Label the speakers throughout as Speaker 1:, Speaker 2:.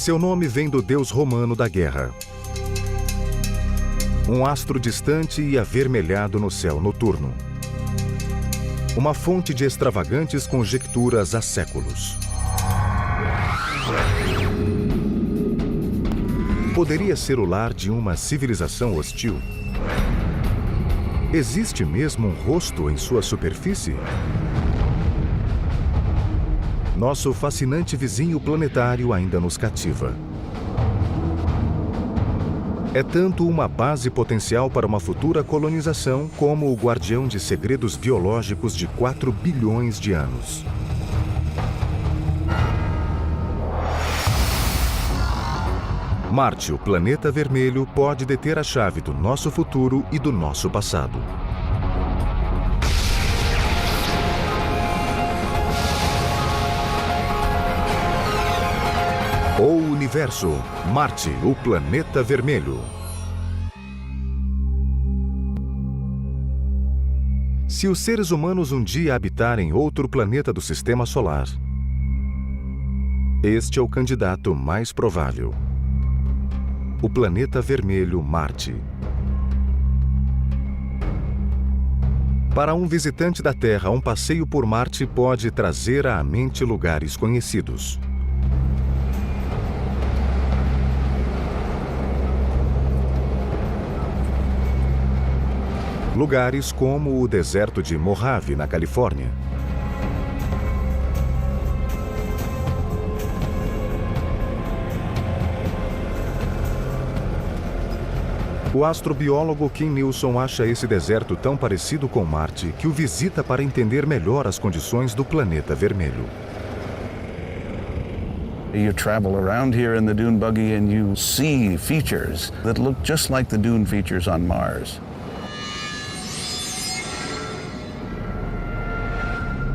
Speaker 1: Seu nome vem do deus romano da guerra. Um astro distante e avermelhado no céu noturno. Uma fonte de extravagantes conjecturas há séculos. Poderia ser o lar de uma civilização hostil? Existe mesmo um rosto em sua superfície? Nosso fascinante vizinho planetário ainda nos cativa. É tanto uma base potencial para uma futura colonização, como o guardião de segredos biológicos de 4 bilhões de anos. Marte, o planeta vermelho, pode deter a chave do nosso futuro e do nosso passado. O Universo, Marte, o planeta vermelho. Se os seres humanos um dia habitarem outro planeta do Sistema Solar, este é o candidato mais provável. O planeta vermelho Marte. Para um visitante da Terra, um passeio por Marte pode trazer à mente lugares conhecidos. Lugares como o deserto de Mojave, na Califórnia. O astrobiólogo Kim Nilsson acha esse deserto tão parecido com Marte que o visita para entender melhor as condições do planeta vermelho.
Speaker 2: You travel around here in the dune buggy and you see features that look just like the dune features on Mars.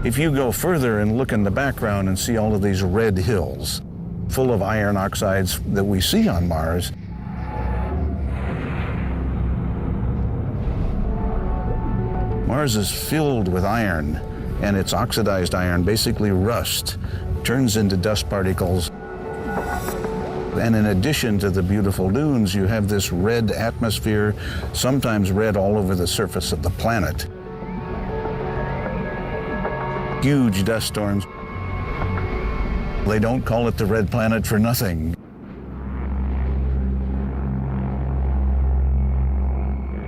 Speaker 2: If you go further and look in the background and see all of these red hills full of iron oxides that we see on Mars, Mars is filled with iron, and its oxidized iron, basically rust, turns into dust particles. And in addition to the beautiful dunes, you have this red atmosphere, sometimes red all over the surface of the planet. Huge dust storms. They don't call it the red planet for nothing.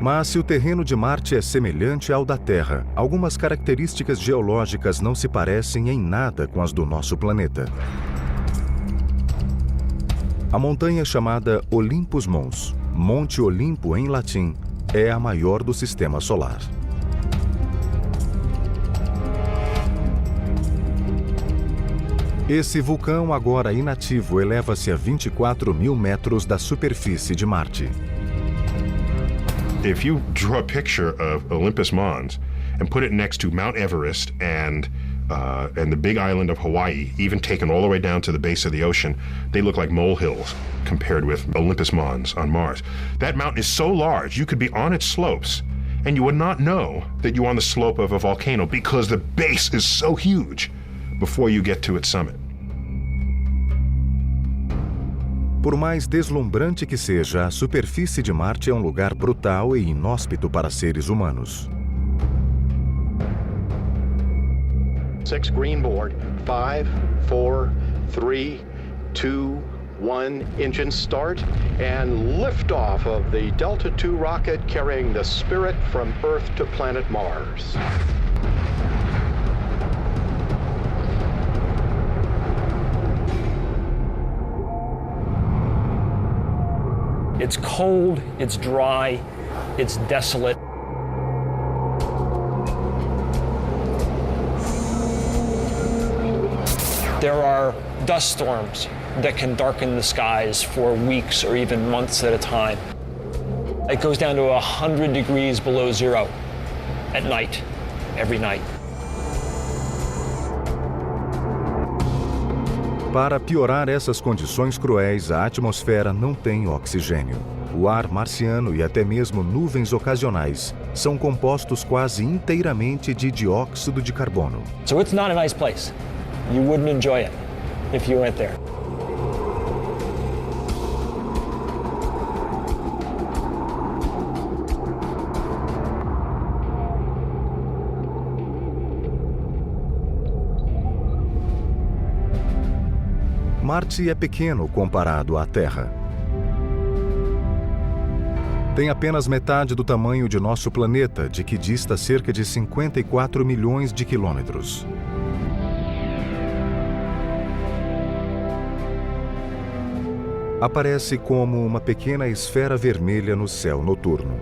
Speaker 1: Mas se o terreno de Marte é semelhante ao da Terra, algumas características geológicas não se parecem em nada com as do nosso planeta. A montanha chamada Olympus Mons, Monte Olimpo em latim, é a maior do Sistema Solar. Esse vulcão, agora inativo, eleva-se a 24 mil metros da superfície de Marte.
Speaker 3: If you draw a picture of Olympus Mons and put it next to Mount Everest and the big island of Hawaii, even taken all the way down to the base of the ocean, they look like molehills compared with Olympus Mons on Mars. That mountain is so large, you could be on its slopes and you would not know that you're on the slope of a volcano because the base is so huge before you get to its summit.
Speaker 1: Por mais deslumbrante que seja, a superfície de Marte é um lugar brutal e inóspito para seres humanos.
Speaker 4: 6 green board, 5, 4, 3, 2, 1, engine start, and liftoff of the Delta II rocket carrying the Spirit from Earth to planet Mars.
Speaker 5: It's cold, it's dry, it's desolate. There are dust storms that can darken the skies for weeks or even months at a time. It goes down to 100 degrees below zero at night, every night.
Speaker 1: Para piorar essas condições cruéis, a atmosfera não tem oxigênio. O ar marciano e até mesmo nuvens ocasionais são compostos quase inteiramente de dióxido de carbono.
Speaker 5: So it's not a nice place. You wouldn't enjoy it if you went there.
Speaker 1: Marte é pequeno comparado à Terra. Tem apenas metade do tamanho de nosso planeta, de que dista cerca de 54 milhões de quilômetros. Aparece como uma pequena esfera vermelha no céu noturno.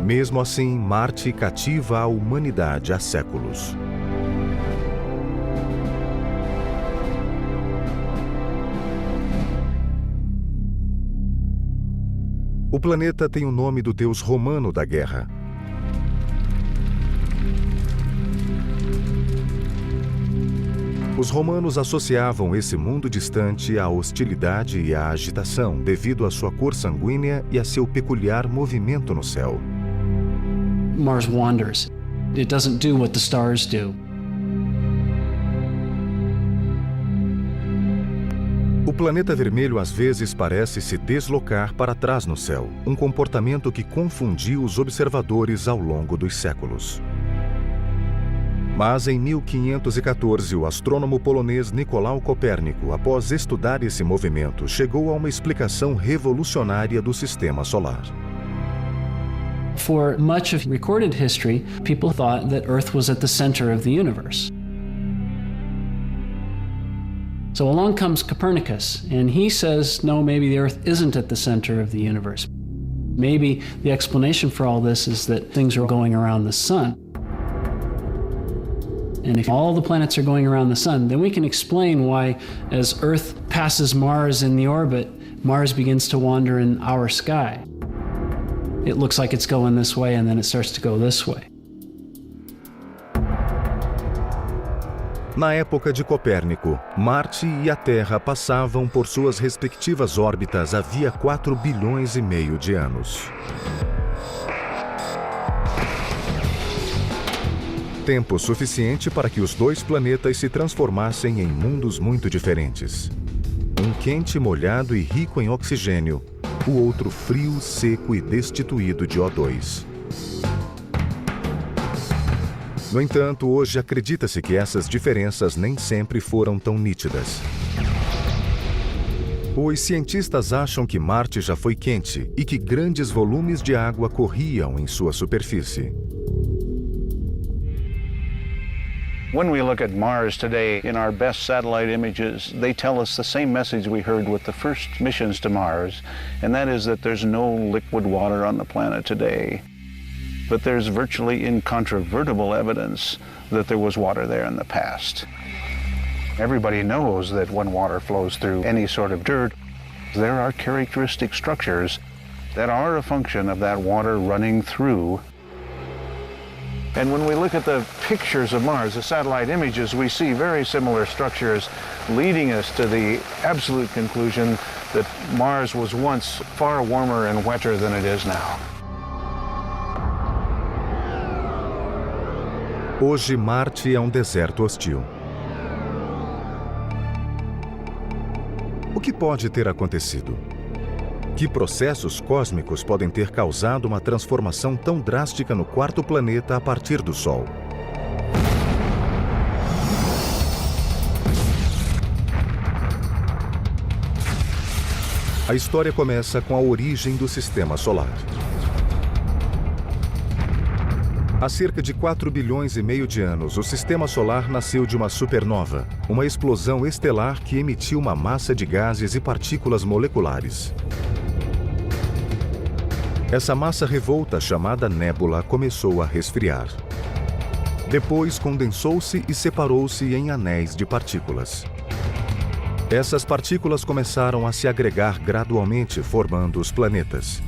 Speaker 1: Mesmo assim, Marte cativa a humanidade há séculos. O planeta tem o nome do deus romano da guerra. Os romanos associavam esse mundo distante à hostilidade e à agitação devido à sua cor sanguínea e a seu peculiar movimento no céu.
Speaker 6: Mars wanders. It doesn't do what the stars do.
Speaker 1: O planeta vermelho às vezes parece se deslocar para trás no céu, um comportamento que confundiu os observadores ao longo dos séculos. Mas em 1514, o astrônomo polonês Nicolau Copérnico, após estudar esse movimento, chegou a uma explicação revolucionária do sistema solar.
Speaker 6: For much of recorded history, people thought that Earth was at the center of the universe. So along comes Copernicus, and he says, no, maybe the Earth isn't at the center of the universe. Maybe the explanation for all this is that things are going around the sun. And if all the planets are going around the sun, then we can explain why, as Earth passes Mars in the orbit, Mars begins to wander in our sky. It looks like it's going this way, and then it starts to go this way.
Speaker 1: Na época de Copérnico, Marte e a Terra passavam por suas respectivas órbitas havia 4 bilhões e meio de anos. Tempo suficiente para que os dois planetas se transformassem em mundos muito diferentes. Um quente, molhado e rico em oxigênio, o outro frio, seco e destituído de O2. No entanto, hoje acredita-se que essas diferenças nem sempre foram tão nítidas. Os cientistas acham que Marte já foi quente e que grandes volumes de água corriam em sua superfície.
Speaker 2: When we look at Mars today, in our best satellite images, they tell us the same message we heard with the first missions to Mars, and that is that there's no liquid water on the planet today. But there's virtually incontrovertible evidence that there was water there in the past. Everybody knows that when water flows through any sort of dirt, there are characteristic structures that are a function of that water running through. And when we look at the pictures of Mars, the satellite images, we see very similar structures leading us to the absolute conclusion that Mars was once far warmer and wetter than it is now.
Speaker 1: Hoje, Marte é um deserto hostil. O que pode ter acontecido? Que processos cósmicos podem ter causado uma transformação tão drástica no quarto planeta a partir do Sol? A história começa com a origem do Sistema Solar. Há cerca de 4 bilhões e meio de anos, o Sistema Solar nasceu de uma supernova, uma explosão estelar que emitiu uma massa de gases e partículas moleculares. Essa massa revolta, chamada nébula, começou a resfriar. Depois condensou-se e separou-se em anéis de partículas. Essas partículas começaram a se agregar gradualmente, formando os planetas.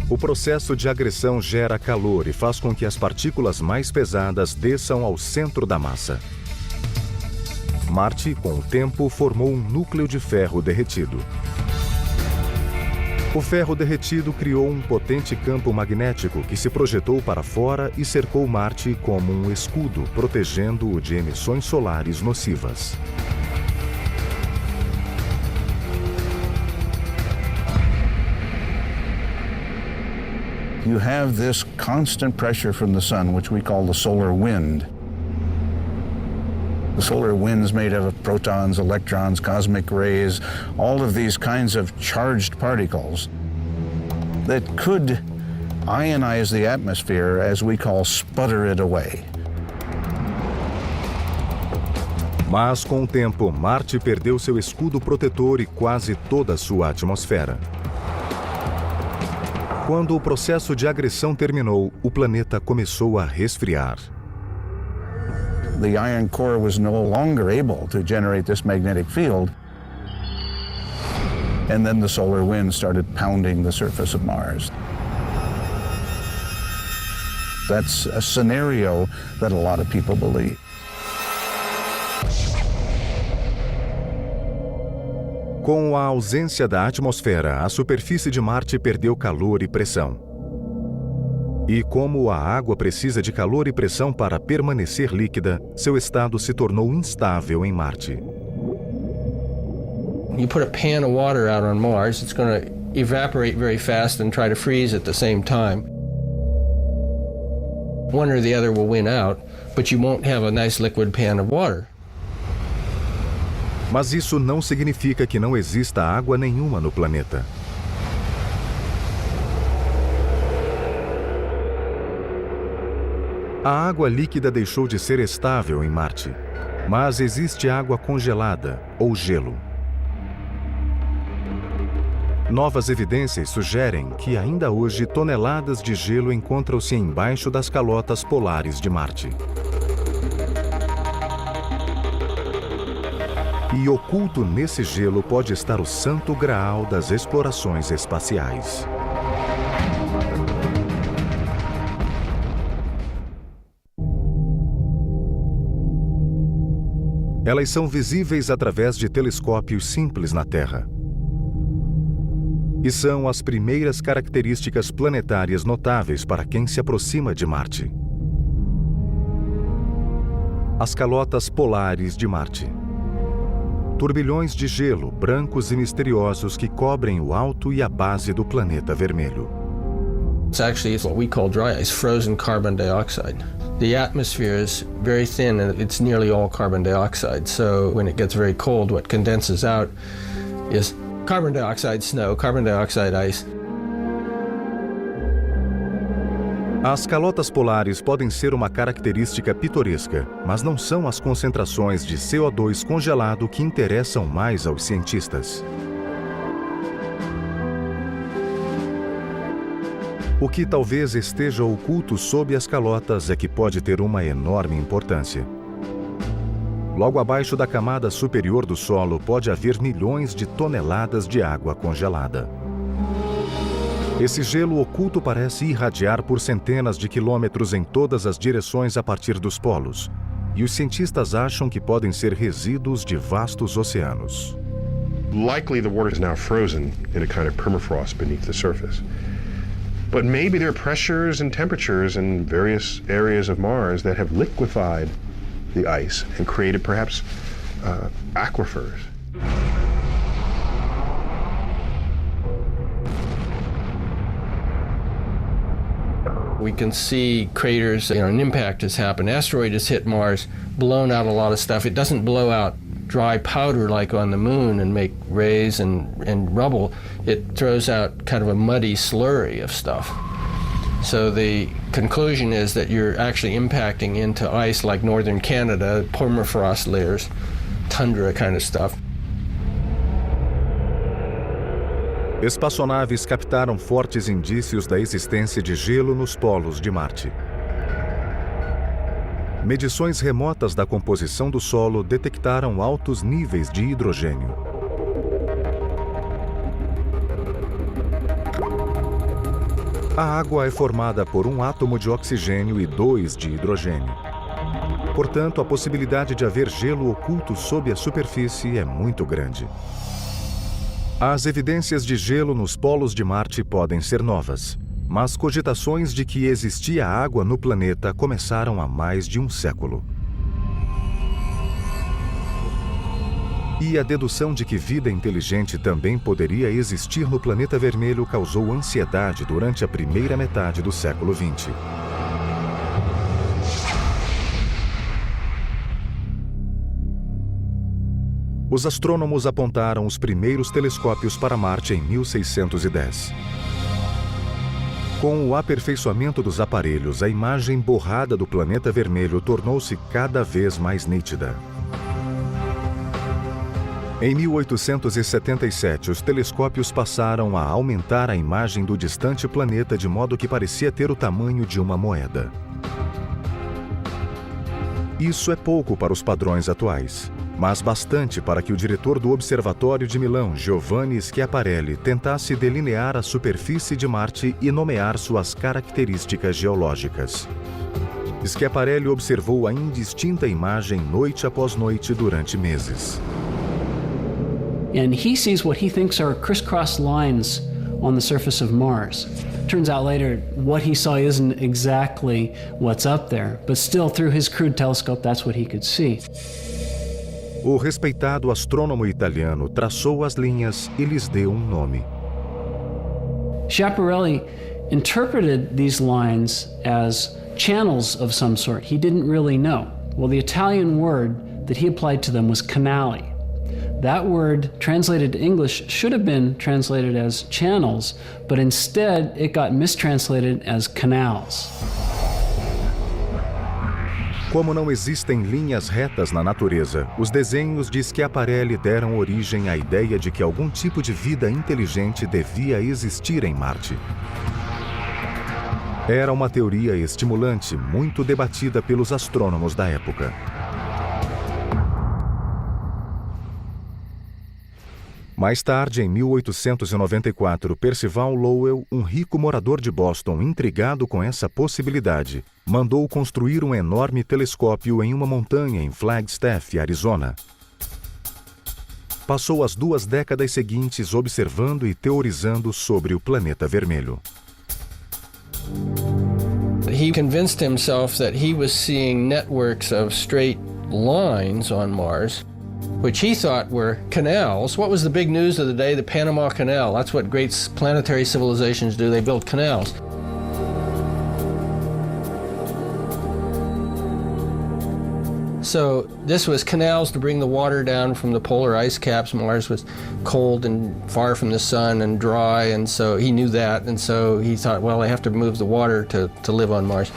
Speaker 1: O processo de agressão gera calor e faz com que as partículas mais pesadas desçam ao centro da massa. Marte, com o tempo, formou um núcleo de ferro derretido. O ferro derretido criou um potente campo magnético que se projetou para fora e cercou Marte como um escudo, protegendo-o de emissões solares nocivas.
Speaker 2: You have this constant pressure from the sun, which we call the solar wind. The solar wind's made up of protons, electrons, cosmic rays, all of these kinds of charged particles that could ionize the atmosphere, as we call sputter it away.
Speaker 1: Mas, com o tempo, Marte perdeu seu escudo protetor e quase toda a sua atmosfera. Quando o processo de agressão terminou, o planeta começou a resfriar.
Speaker 2: The iron core was no longer able to generate this magnetic field. And then the solar wind started pounding the surface of Mars. That's a scenario that a lot of people believe.
Speaker 1: Com a ausência da atmosfera, a superfície de Marte perdeu calor e pressão. E como a água precisa de calor e pressão para permanecer líquida, seu estado se tornou instável em Marte.
Speaker 7: You put a pan of water out on Mars, it's going to evaporate very fast and try to freeze at the same time. One or the other will win out, but you won't have a nice liquid pan of water.
Speaker 1: Mas isso não significa que não exista água nenhuma no planeta. A água líquida deixou de ser estável em Marte, mas existe água congelada, ou gelo. Novas evidências sugerem que ainda hoje toneladas de gelo encontram-se embaixo das calotas polares de Marte. E oculto nesse gelo pode estar o santo graal das explorações espaciais. Elas são visíveis através de telescópios simples na Terra. E são as primeiras características planetárias notáveis para quem se aproxima de Marte. As calotas polares de Marte. Turbilhões de gelo brancos e misteriosos que cobrem o alto e a base do planeta vermelho.
Speaker 7: It's actually what we call dry ice, frozen carbon dioxide. The atmosphere is very thin and it's nearly all carbon dioxide. So when it gets very cold, what condenses out is carbon dioxide snow, carbon dioxide ice.
Speaker 1: As calotas polares podem ser uma característica pitoresca, mas não são as concentrações de CO2 congelado que interessam mais aos cientistas. O que talvez esteja oculto sob as calotas é que pode ter uma enorme importância. Logo abaixo da camada superior do solo pode haver milhões de toneladas de água congelada. Esse gelo oculto parece irradiar por centenas de quilômetros em todas as direções a partir dos polos, e os cientistas acham que podem ser resíduos de vastos oceanos.
Speaker 3: Likely the water is now frozen in a kind of permafrost beneath the surface. But maybe there are pressures and temperatures in various areas of Mars that have liquefied the ice and created perhaps aquifers.
Speaker 7: We can see craters, an impact has happened. Asteroid has hit Mars, blown out a lot of stuff. It doesn't blow out dry powder like on the moon and make rays and rubble. It throws out kind of a muddy slurry of stuff. So the conclusion is that you're actually impacting into ice like northern Canada, permafrost layers, tundra kind of stuff.
Speaker 1: Espaçonaves captaram fortes indícios da existência de gelo nos polos de Marte. Medições remotas da composição do solo detectaram altos níveis de hidrogênio. A água é formada por um átomo de oxigênio e 2 de hidrogênio. Portanto, a possibilidade de haver gelo oculto sob a superfície é muito grande. As evidências de gelo nos polos de Marte podem ser novas, mas cogitações de que existia água no planeta começaram há mais de um século. E a dedução de que vida inteligente também poderia existir no planeta vermelho causou ansiedade durante a primeira metade do século XX. Os astrônomos apontaram os primeiros telescópios para Marte em 1610. Com o aperfeiçoamento dos aparelhos, a imagem borrada do planeta vermelho tornou-se cada vez mais nítida. Em 1877, os telescópios passaram a aumentar a imagem do distante planeta de modo que parecia ter o tamanho de uma moeda. Isso é pouco para os padrões atuais, mas bastante para que o diretor do Observatório de Milão, Giovanni Schiaparelli, tentasse delinear a superfície de Marte e nomear suas características geológicas. Schiaparelli observou a indistinta imagem noite após noite durante meses.
Speaker 6: And he sees what he thinks are crisscross lines on the surface of Mars. Turns out later, what he saw isn't exactly what's up there, but still, through his crude telescope, that's what he could see.
Speaker 1: O respeitado astrônomo italiano traçou as linhas e lhes deu um nome.
Speaker 6: Schiaparelli interpreted these lines as channels of some sort. He didn't really know. Well, the Italian word that he applied to them was canali. That word, translated to English, should have been translated as channels, but instead it got mistranslated as canals.
Speaker 1: Como não existem linhas retas na natureza, os desenhos de Schiaparelli deram origem à ideia de que algum tipo de vida inteligente devia existir em Marte. Era uma teoria estimulante, muito debatida pelos astrônomos da época. Mais tarde, em 1894, Percival Lowell, um rico morador de Boston intrigado com essa possibilidade, mandou construir um enorme telescópio em uma montanha em Flagstaff, Arizona. Passou as 2 décadas seguintes observando e teorizando sobre o planeta vermelho.
Speaker 7: He convinced himself that he was seeing networks of straight lines on Mars, which he thought were canals. What was the big news of the day? The Panama Canal. That's what great planetary civilizations do. They build canals. So this was canals to bring the water down from the polar ice caps. Mars was cold and far from the sun and dry, and so he knew that, and so he thought, well, I have to move the water to live on Mars.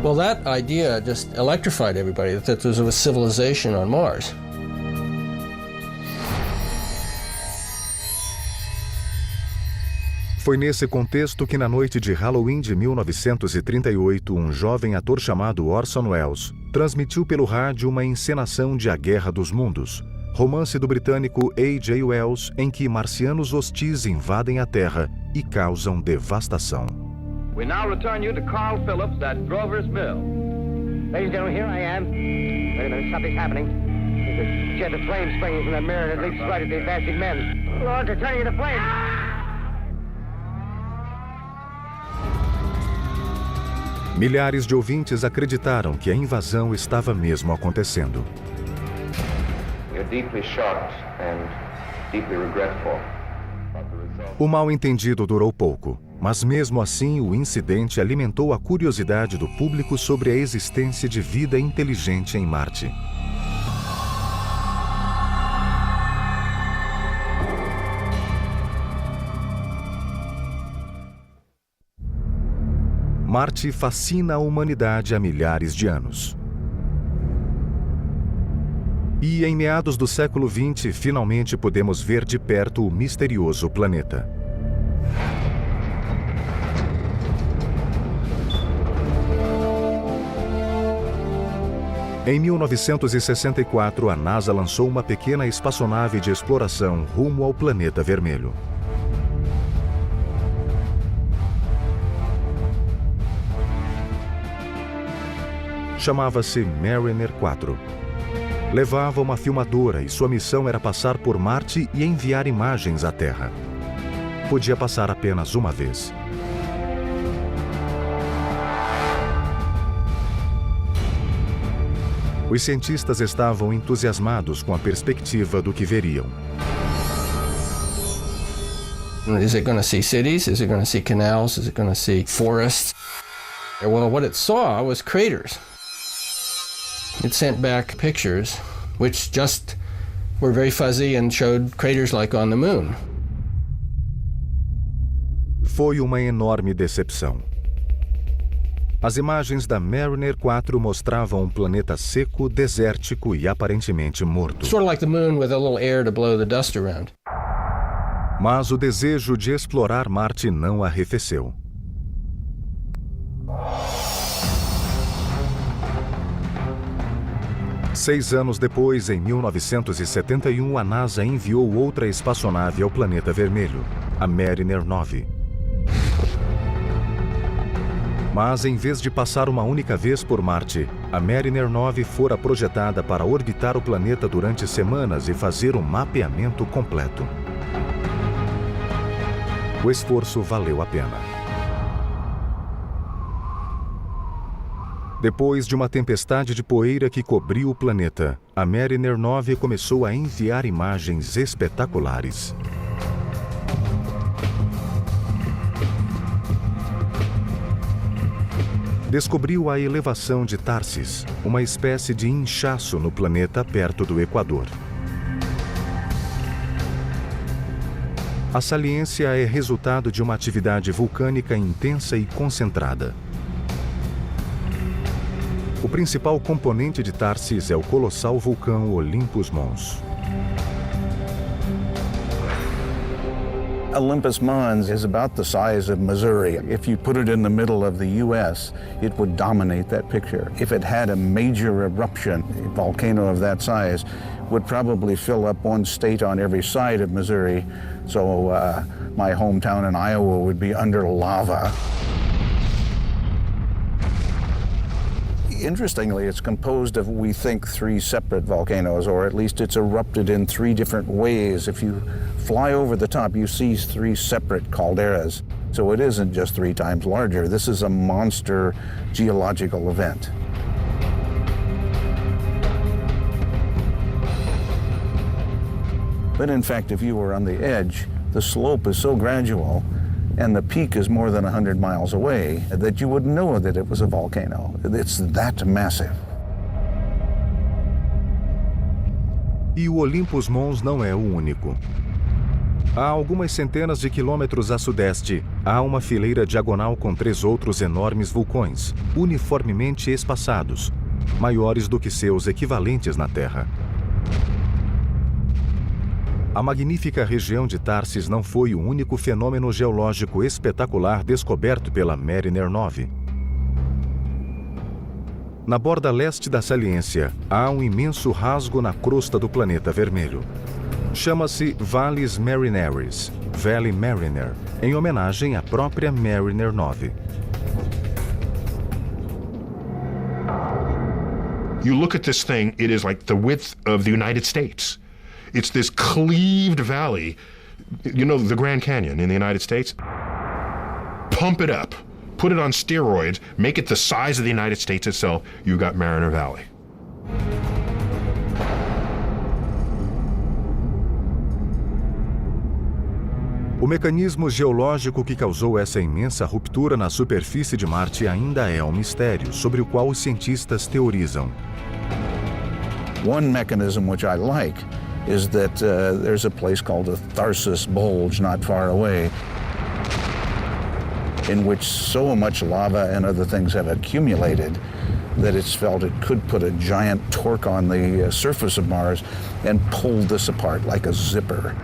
Speaker 7: Well, that idea just electrified everybody, that there was a civilization on Mars.
Speaker 1: Foi nesse contexto que, na noite de Halloween de 1938, um jovem ator chamado Orson Welles transmitiu pelo rádio uma encenação de A Guerra dos Mundos, romance do britânico A.J. Wells, em que marcianos hostis invadem a Terra e causam devastação.
Speaker 8: We now return you to Carl Phillips at Grover's Mill. Ladies and gentlemen, here I am. Wait a minute, something's happening. There's a jet of flame springing from the mirror and it leaps right at the advancing men. Lord, they're turning into flames.
Speaker 1: Milhares de ouvintes acreditaram que a invasão estava mesmo acontecendo. O mal-entendido durou pouco, mas mesmo assim o incidente alimentou a curiosidade do público sobre a existência de vida inteligente em Marte. Marte fascina a humanidade há milhares de anos. E em meados do século XX, finalmente podemos ver de perto o misterioso planeta. Em 1964, a NASA lançou uma pequena espaçonave de exploração rumo ao planeta vermelho. Chamava-se Mariner 4. Levava uma filmadora e sua missão era passar por Marte e enviar imagens à Terra. Podia passar apenas uma vez. Os cientistas estavam entusiasmados com a perspectiva do que veriam.
Speaker 7: Is it going to see cities? Is it going to see canals? Is it going to see forests? Well, what it saw was craters. It sent back pictures which just were very fuzzy and showed craters like on the moon.
Speaker 1: Foi uma enorme decepção. As imagens da Mariner 4 mostravam um planeta seco, desértico e aparentemente morto.
Speaker 7: Sort of like the moon with a little air to blow the dust around.
Speaker 1: Mas o desejo de explorar Marte não arrefeceu. Seis anos depois, em 1971, a NASA enviou outra espaçonave ao planeta vermelho, a Mariner 9. Mas, em vez de passar uma única vez por Marte, a Mariner 9 fora projetada para orbitar o planeta durante semanas e fazer um mapeamento completo. O esforço valeu a pena. Depois de uma tempestade de poeira que cobriu o planeta, a Mariner 9 começou a enviar imagens espetaculares. Descobriu a elevação de Tharsis, uma espécie de inchaço no planeta perto do Equador. A saliência é resultado de uma atividade vulcânica intensa e concentrada. O principal componente de Tharsis é o colossal vulcão Olympus Mons.
Speaker 2: Olympus Mons is about the size of Missouri. If you put it in the middle of the U.S., it would dominate that picture. If it had a major eruption, a volcano of that size would probably fill up one state on every side of Missouri. So my hometown in Iowa would be under lava. Interestingly, it's composed of, we think, 3 separate volcanoes, or at least it's erupted in 3 different ways. If you fly over the top, you see 3 separate calderas. So it isn't just 3 times larger. This is a monster geological event. But in fact, if you were on the edge, the slope is so gradual and the peak is more than 100 miles away that you would know that it was a volcano. It's that massive.
Speaker 1: E o Olympus Mons não é o único. A algumas centenas de quilômetros a sudeste, há uma fileira diagonal com 3 outros enormes vulcões, uniformemente espaçados, maiores do que seus equivalentes na Terra. A magnífica região de Tharsis não foi o único fenômeno geológico espetacular descoberto pela Mariner 9. Na borda leste da saliência, há um imenso rasgo na crosta do planeta vermelho. Chama-se Valles Marineris, Valley Mariner, em homenagem à própria Mariner 9.
Speaker 3: You look at this thing, it is like the width of the United States. It's this cleaved valley, you know, the Grand Canyon in the United States. Pump it up, put it on steroids, make it the size of the United States itself, you got Mariner Valley.
Speaker 1: O mecanismo geológico que causou essa imensa ruptura na superfície de Marte ainda é um mistério, sobre o qual os cientistas teorizam.
Speaker 2: One mechanism which I like is that there's a place called the Tharsis Bulge not far away, in which so much lava and other things have accumulated that it's felt it could put a giant torque on the surface of Mars and pull this apart like a zipper.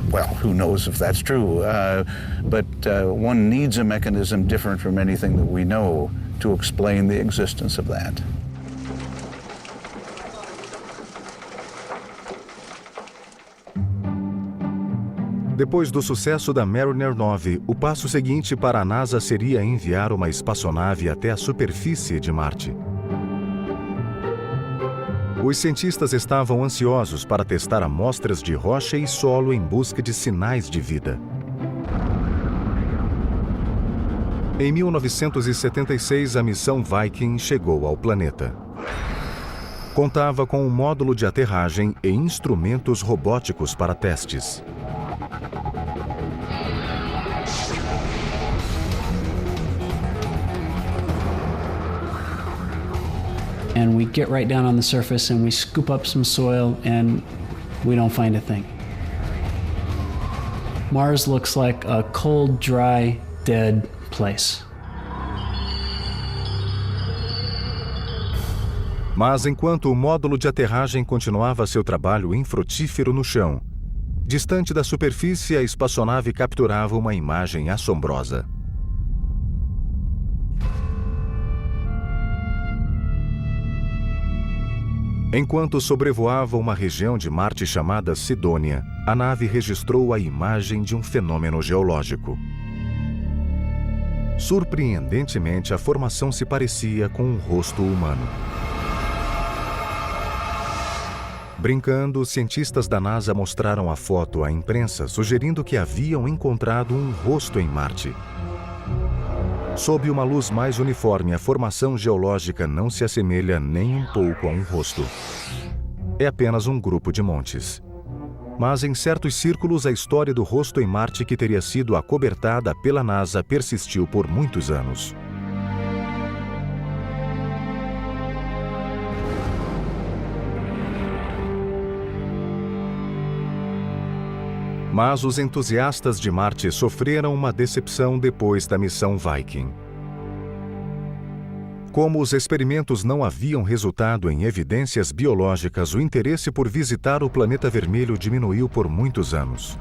Speaker 2: Well, who knows if that's true, but one needs a mechanism different from anything that we know to explain the existence of that.
Speaker 1: Depois do sucesso da Mariner 9, o passo seguinte para a NASA seria enviar uma espaçonave até a superfície de Marte. Os cientistas estavam ansiosos para testar amostras de rocha e solo em busca de sinais de vida. Em 1976, a missão Viking chegou ao planeta. Contava com um módulo de aterragem e instrumentos robóticos para testes.
Speaker 6: And we get right down on the surface and we scoop up some soil and we don't find a thing. Mars looks like a cold, dry, dead place.
Speaker 1: Mas enquanto o módulo de aterragem continuava seu trabalho infrutífero no chão, distante da superfície, a espaçonave capturava uma imagem assombrosa. Enquanto sobrevoava uma região de Marte chamada Sidônia, a nave registrou a imagem de um fenômeno geológico. Surpreendentemente, a formação se parecia com um rosto humano. Brincando, os cientistas da NASA mostraram a foto à imprensa, sugerindo que haviam encontrado um rosto em Marte. Sob uma luz mais uniforme, a formação geológica não se assemelha nem um pouco a um rosto. É apenas um grupo de montes. Mas em certos círculos, a história do rosto em Marte, que teria sido acobertada pela NASA, persistiu por muitos anos. Mas os entusiastas de Marte sofreram uma decepção depois da missão Viking. Como os experimentos não haviam resultado em evidências biológicas, o interesse por visitar o planeta vermelho diminuiu por muitos anos.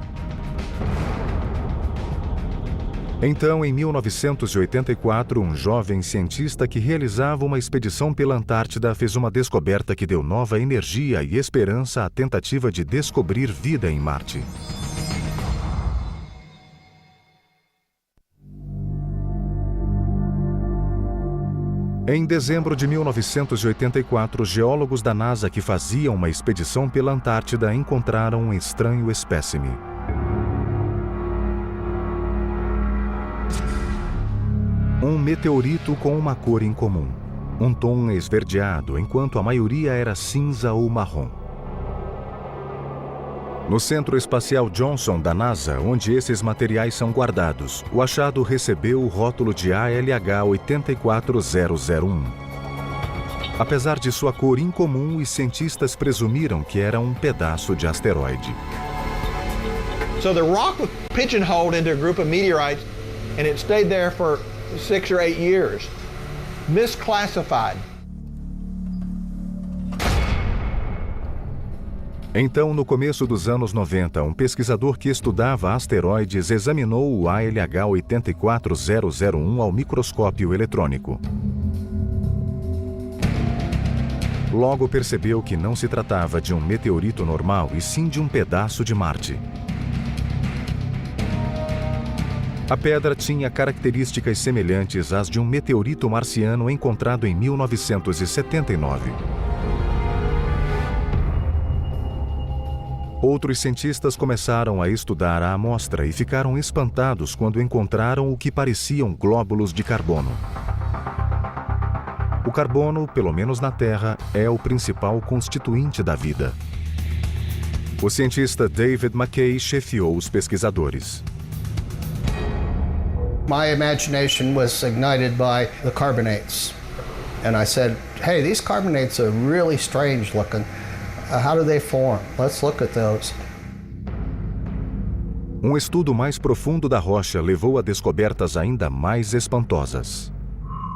Speaker 1: Então, em 1984, um jovem cientista que realizava uma expedição pela Antártida fez uma descoberta que deu nova energia e esperança à tentativa de descobrir vida em Marte. Em dezembro de 1984, geólogos da NASA que faziam uma expedição pela Antártida encontraram um estranho espécime. Um meteorito com uma cor incomum, um tom esverdeado, enquanto a maioria era cinza ou marrom. No Centro Espacial Johnson da NASA, onde esses materiais são guardados, o achado recebeu o rótulo de ALH 84001. Apesar de sua cor incomum, os cientistas presumiram que era um pedaço de asteroide.
Speaker 9: So the rock was pigeonholed into a group of meteorites and it stayed there for 6 or 8 years. Misclassified.
Speaker 1: Então, no começo dos anos 90, um pesquisador que estudava asteroides examinou o ALH 84001 ao microscópio eletrônico. Logo percebeu que não se tratava de um meteorito normal, e sim de um pedaço de Marte. A pedra tinha características semelhantes às de um meteorito marciano encontrado em 1979. Outros cientistas começaram a estudar a amostra e ficaram espantados quando encontraram o que pareciam glóbulos de carbono. O carbono, pelo menos na Terra, é o principal constituinte da vida. O cientista David McKay chefiou os pesquisadores.
Speaker 10: My imagination was ignited by the carbonates. And I said, hey, these carbonates are really strange looking. How do they form? Let's look at those.
Speaker 1: Um estudo mais profundo da rocha levou a descobertas ainda mais espantosas.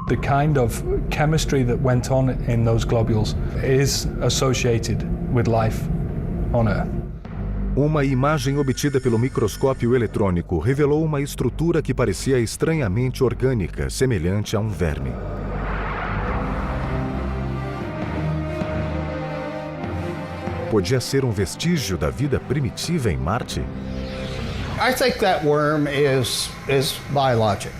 Speaker 11: The kind of chemistry that went on in those globules is associated with life on Earth.
Speaker 1: Uma imagem obtida pelo microscópio eletrônico revelou uma estrutura que parecia estranhamente orgânica, semelhante a um verme. Podia ser um vestígio da vida primitiva em Marte?
Speaker 10: I think that worm is biologic.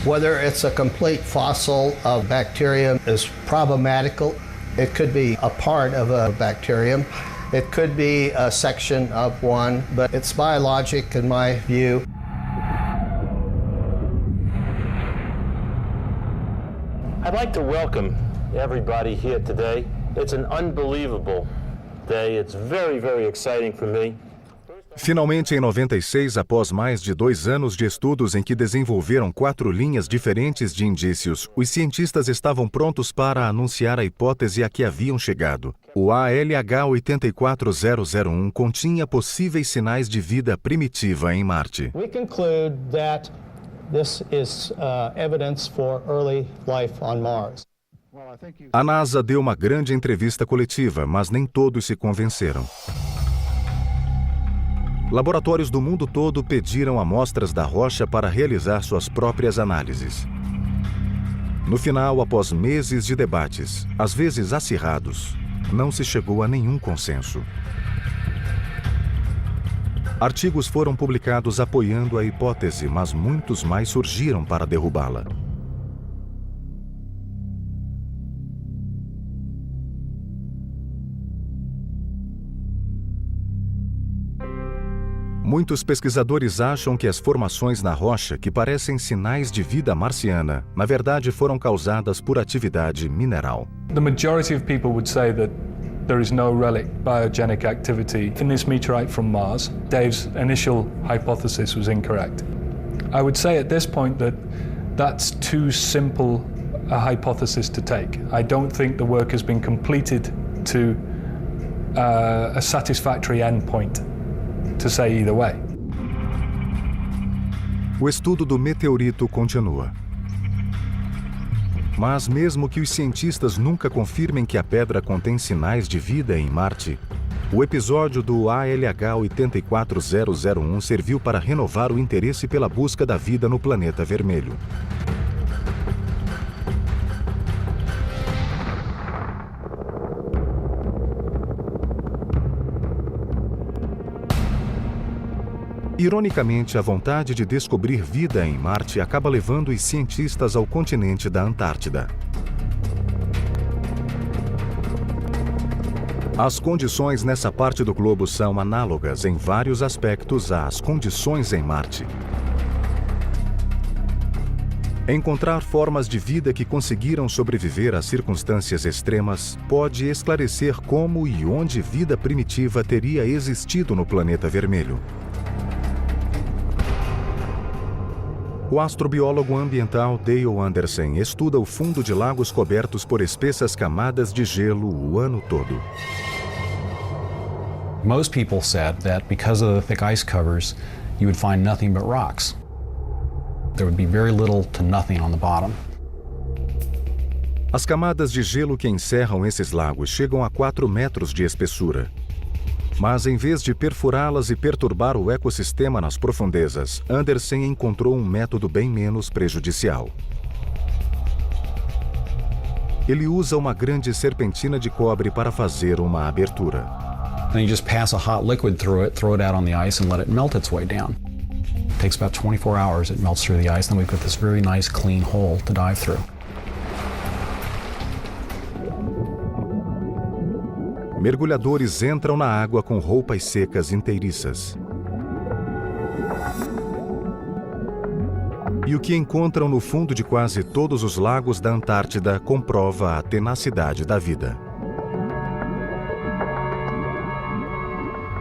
Speaker 10: Whether it's a complete fossil of bacterium is problematical. It could be a part of a bacterium. It could be a section of one, but it's biologic in my view.
Speaker 12: I'd like to welcome everybody here today. It's an unbelievable day. It's very, very exciting for me.
Speaker 1: Finalmente, em 96, após mais de 2 anos de estudos em que desenvolveram 4 linhas diferentes de indícios, os cientistas estavam prontos para anunciar a hipótese a que haviam chegado. O ALH 84001 continha possíveis sinais de vida primitiva em Marte.
Speaker 13: We conclude that this is evidence for early life on Mars.
Speaker 1: A NASA deu uma grande entrevista coletiva, mas nem todos se convenceram. Laboratórios do mundo todo pediram amostras da rocha para realizar suas próprias análises. No final, após meses de debates, às vezes acirrados, não se chegou a nenhum consenso. Artigos foram publicados apoiando a hipótese, mas muitos mais surgiram para derrubá-la. Muitos pesquisadores acham que as formações na rocha, que parecem sinais de vida marciana, na verdade foram causadas por atividade mineral.
Speaker 11: The majority of people would say that there is no relic biogenic activity in this meteorite from Mars. Dave's initial hypothesis was incorrect. I would say at this point that that's too simple a hypothesis to take. I don't think the work has been completed to a satisfactory endpoint to say either way.
Speaker 1: O estudo do meteorito continua. Mas mesmo que os cientistas nunca confirmem que a pedra contém sinais de vida em Marte, o episódio do ALH 84001 serviu para renovar o interesse pela busca da vida no planeta vermelho. Ironicamente, a vontade de descobrir vida em Marte acaba levando os cientistas ao continente da Antártida. As condições nessa parte do globo são análogas em vários aspectos às condições em Marte. Encontrar formas de vida que conseguiram sobreviver a circunstâncias extremas pode esclarecer como e onde vida primitiva teria existido no planeta vermelho. O astrobiólogo ambiental Dale Anderson estuda o fundo de lagos cobertos por espessas camadas de gelo o ano todo.
Speaker 14: Most people said that because of the thick ice covers, you would find nothing but rocks. There would be very little to nothing on the bottom.
Speaker 1: As camadas de gelo que encerram esses lagos chegam a 4 metros de espessura. Mas em vez de perfurá-las e perturbar o ecossistema nas profundezas, Anderson encontrou um método bem menos prejudicial. Ele usa uma grande serpentina de cobre para fazer uma abertura.
Speaker 14: Then you just pass a hot liquid through it, throw it out on the ice and let it melt its way down. It takes about 24 hours, it melts through the ice, then we've got this very nice clean hole to dive through.
Speaker 1: Mergulhadores entram na água com roupas secas inteiriças. E o que encontram no fundo de quase todos os lagos da Antártida comprova a tenacidade da vida.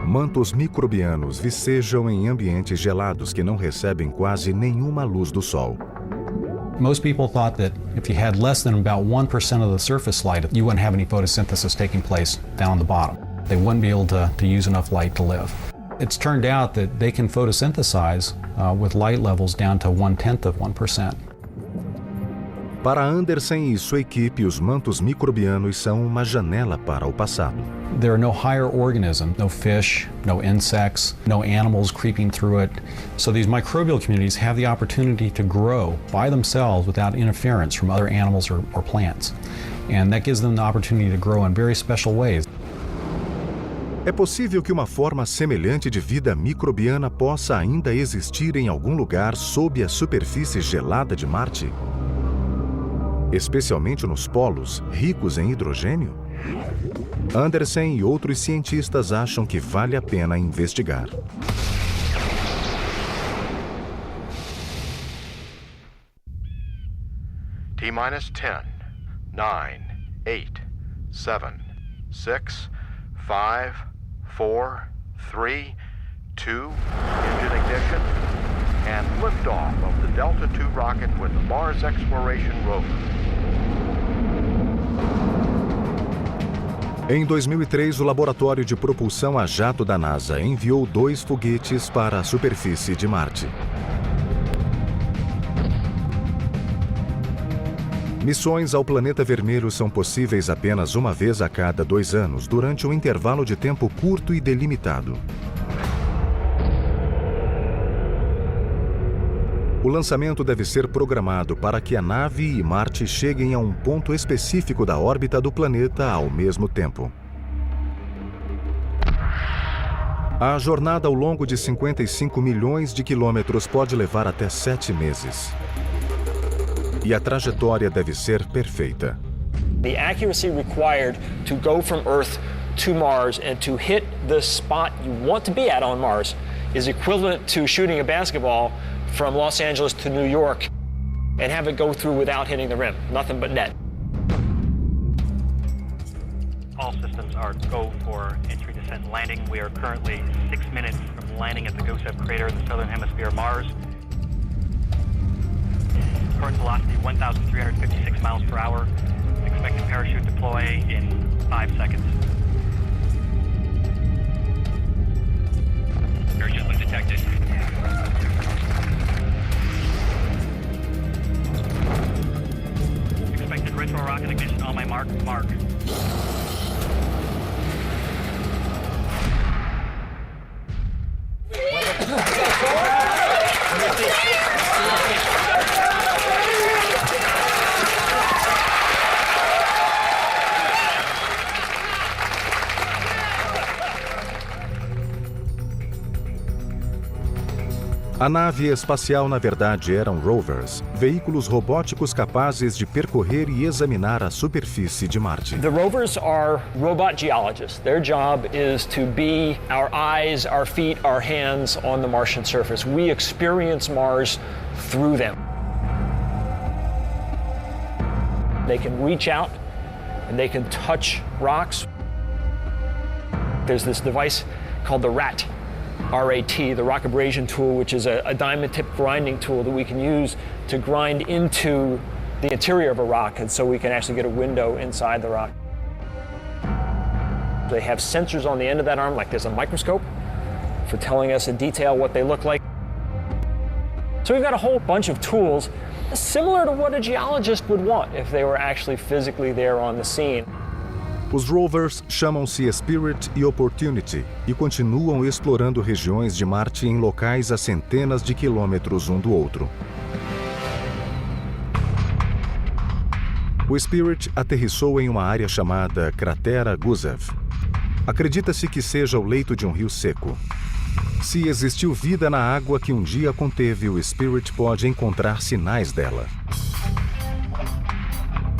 Speaker 1: Mantos microbianos vicejam em ambientes gelados que não recebem quase nenhuma luz do sol.
Speaker 14: Most people thought that if you had less than about 1% of the surface light, you wouldn't have any photosynthesis taking place down on the bottom. They wouldn't be able to use enough light to live. It's turned out that they can photosynthesize with light levels down to 1/10 of 1%.
Speaker 1: Para Anderson e sua equipe, os mantos microbianos são uma janela para o passado.
Speaker 14: There are no higher organisms, no fish, no insects, no animals creeping through it. So these microbial communities have the opportunity to grow by themselves without interference from other animals or plants. And that gives them the opportunity to grow in very special ways.
Speaker 1: É possível que uma forma semelhante de vida microbiana possa ainda existir em algum lugar sob a superfície gelada de Marte? Especialmente nos polos, ricos em hidrogênio? Anderson e outros cientistas acham que vale a pena investigar.
Speaker 4: T-minus 10, 9, 8, 7, 6, 5, 4, 3, 2, engine ignition, and liftoff of the Delta II rocket with the Mars Exploration Rover.
Speaker 1: Em 2003, o Laboratório de Propulsão a Jato da NASA enviou 2 foguetes para a superfície de Marte. Missões ao planeta vermelho são possíveis apenas uma vez a cada 2 anos, durante um intervalo de tempo curto e delimitado. O lançamento deve ser programado para que a nave e Marte cheguem a um ponto específico da órbita do planeta ao mesmo tempo. A jornada ao longo de 55 milhões de quilômetros pode levar até 7 meses. E a trajetória deve ser perfeita.
Speaker 5: The accuracy required to go from Earth to Mars and to hit the spot you want to be at on Mars is equivalent to shooting a basketball from Los Angeles to New York and have it go through without hitting the rim. Nothing but net.
Speaker 15: All systems are go for entry, descent, and landing. We are currently 6 minutes from landing at the Gusev crater in the southern hemisphere of Mars. Current velocity 1,356 miles per hour. Expected parachute deploy in 5 seconds. Parachute undetected. Expected retro rocket ignition on my mark.
Speaker 1: A nave espacial, na verdade, eram rovers, veículos robóticos capazes de percorrer e examinar a superfície de Marte.
Speaker 5: The rovers are robot geologists. Their job is to be our eyes, our feet, our hands on the Martian surface. We experience Mars through them. They can reach out and they can touch rocks. There's this device called the RAT, R-A-T, the rock abrasion tool, which is a diamond tip grinding tool that we can use to grind into the interior of a rock, and so we can actually get a window inside the rock. They have sensors on the end of that arm, like there's a microscope, for telling us in detail what they look like. So we've got a whole bunch of tools similar to what a geologist would want if they were actually physically there on the scene.
Speaker 1: Os rovers chamam-se Spirit e Opportunity e continuam explorando regiões de Marte em locais a centenas de quilômetros um do outro. O Spirit aterrissou em uma área chamada Cratera Gusev. Acredita-se que seja o leito de um rio seco. Se existiu vida na água que um dia conteve, o Spirit pode encontrar sinais dela.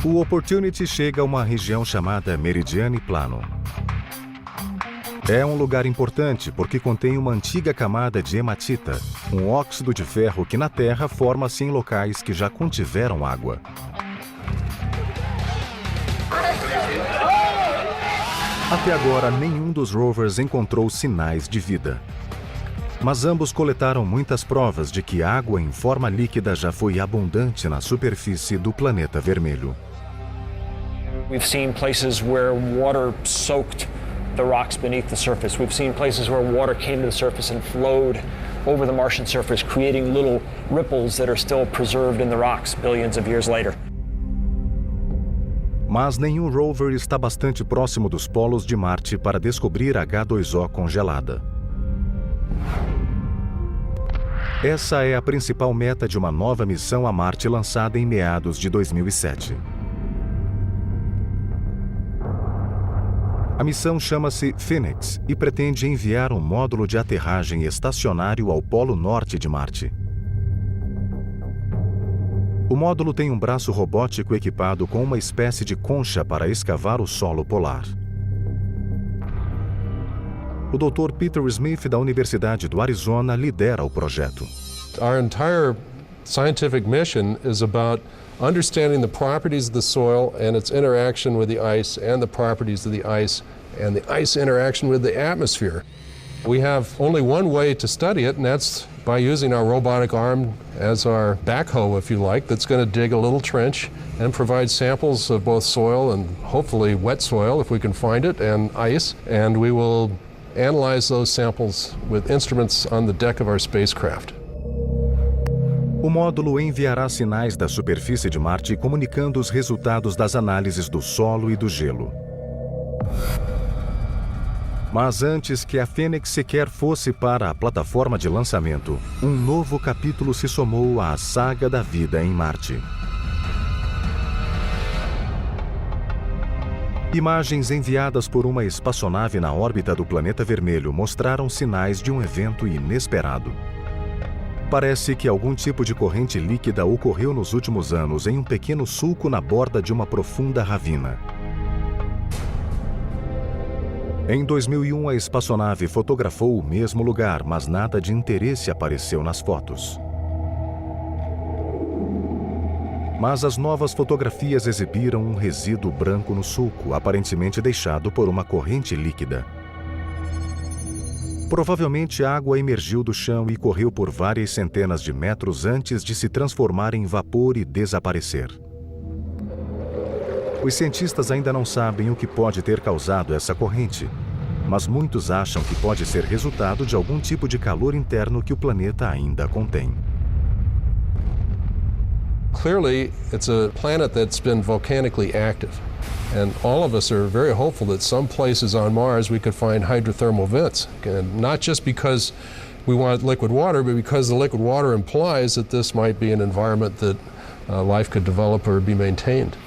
Speaker 1: O Opportunity chega a uma região chamada Meridiane Plano. É um lugar importante porque contém uma antiga camada de hematita, um óxido de ferro que na Terra forma-se em locais que já contiveram água. Até agora, nenhum dos rovers encontrou sinais de vida. Mas ambos coletaram muitas provas de que água em forma líquida já foi abundante na superfície do planeta vermelho.
Speaker 5: We've seen places where water soaked the rocks beneath the surface. We've seen places where water came to the surface and flowed over the Martian surface, creating little ripples that are still preserved in the rocks billions of years later.
Speaker 1: Mas nenhum rover está bastante próximo dos polos de Marte para descobrir H2O congelada. Essa é a principal meta de uma nova missão a Marte lançada em meados de 2007. A missão chama-se Phoenix e pretende enviar um módulo de aterragem estacionário ao polo norte de Marte. O módulo tem um braço robótico equipado com uma espécie de concha para escavar o solo polar. O Dr. Peter Smith, da Universidade do Arizona, lidera o projeto.
Speaker 16: Our entire scientific mission is about understanding the properties of the soil and its interaction with the ice and the properties of the ice and the ice interaction with the atmosphere. We have only one way to study it, and that's by using our robotic arm as our backhoe, if you like, that's going to dig a little trench and provide samples of both soil and hopefully wet soil, if we can find it, and ice. And we will analyze those samples with instruments on the deck of our spacecraft.
Speaker 1: O módulo enviará sinais da superfície de Marte comunicando os resultados das análises do solo e do gelo. Mas antes que a Fênix sequer fosse para a plataforma de lançamento, um novo capítulo se somou à saga da vida em Marte. Imagens enviadas por uma espaçonave na órbita do planeta vermelho mostraram sinais de um evento inesperado. Parece que algum tipo de corrente líquida ocorreu nos últimos anos em um pequeno sulco na borda de uma profunda ravina. Em 2001, a espaçonave fotografou o mesmo lugar, mas nada de interesse apareceu nas fotos. Mas as novas fotografias exibiram um resíduo branco no sulco, aparentemente deixado por uma corrente líquida. Provavelmente a água emergiu do chão e correu por várias centenas de metros antes de se transformar em vapor e desaparecer. Os cientistas ainda não sabem o que pode ter causado essa corrente, mas muitos acham que pode ser resultado de algum tipo de calor interno que o planeta ainda contém.
Speaker 16: Clearly, it's a planet that's been volcanically active, and all of us are very hopeful that some places on Mars we could find hydrothermal vents, and not just because we want liquid water, but because the liquid water implies that this might be an environment that life could develop or be maintained.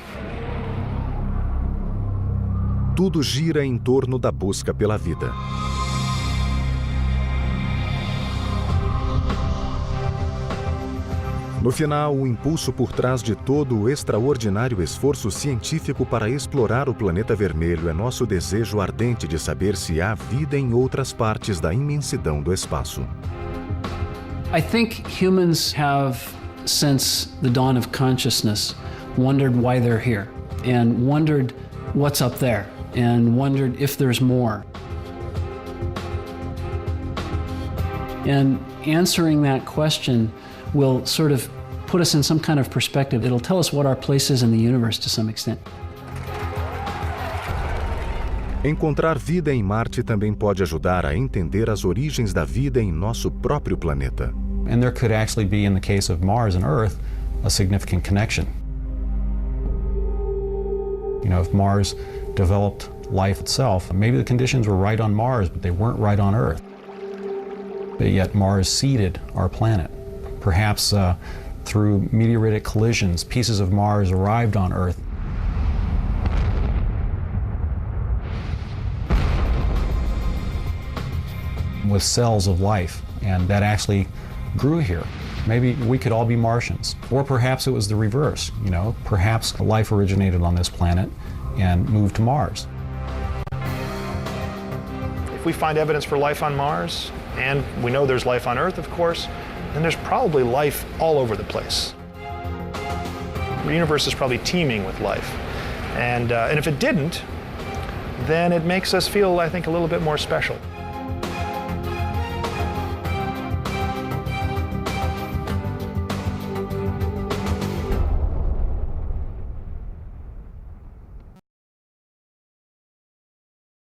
Speaker 1: Tudo gira em torno da busca pela vida. No final, o impulso por trás de todo o extraordinário esforço científico para explorar o planeta vermelho é nosso desejo ardente de saber se há vida em outras partes da imensidão do espaço.
Speaker 6: I think humans have, since the dawn of consciousness, wondered why they're here and wondered what's up there and wondered if there's more. And answering that question will sort of put us in some kind of perspective. It'll tell us what our place is in the universe to some extent.
Speaker 1: Encontrar vida em Marte também pode ajudar a entender as origens da vida em nosso próprio planeta.
Speaker 14: And there could actually be, in the case of Mars and Earth, a significant connection. You know, if Mars developed life itself, maybe the conditions were right on Mars, but they weren't right on Earth. But yet Mars seeded our planet. Perhaps through meteoritic collisions, pieces of Mars arrived on Earth. With cells of life, and that actually grew here. Maybe we could all be Martians. Or perhaps it was the reverse, you know, perhaps life originated on this planet and moved to Mars.
Speaker 17: If we find evidence for life on Mars, and we know there's life on Earth, of course, then there's probably life all over the place. The universe is probably teeming with life. And if it didn't, then it makes us feel, I think, a little bit more special.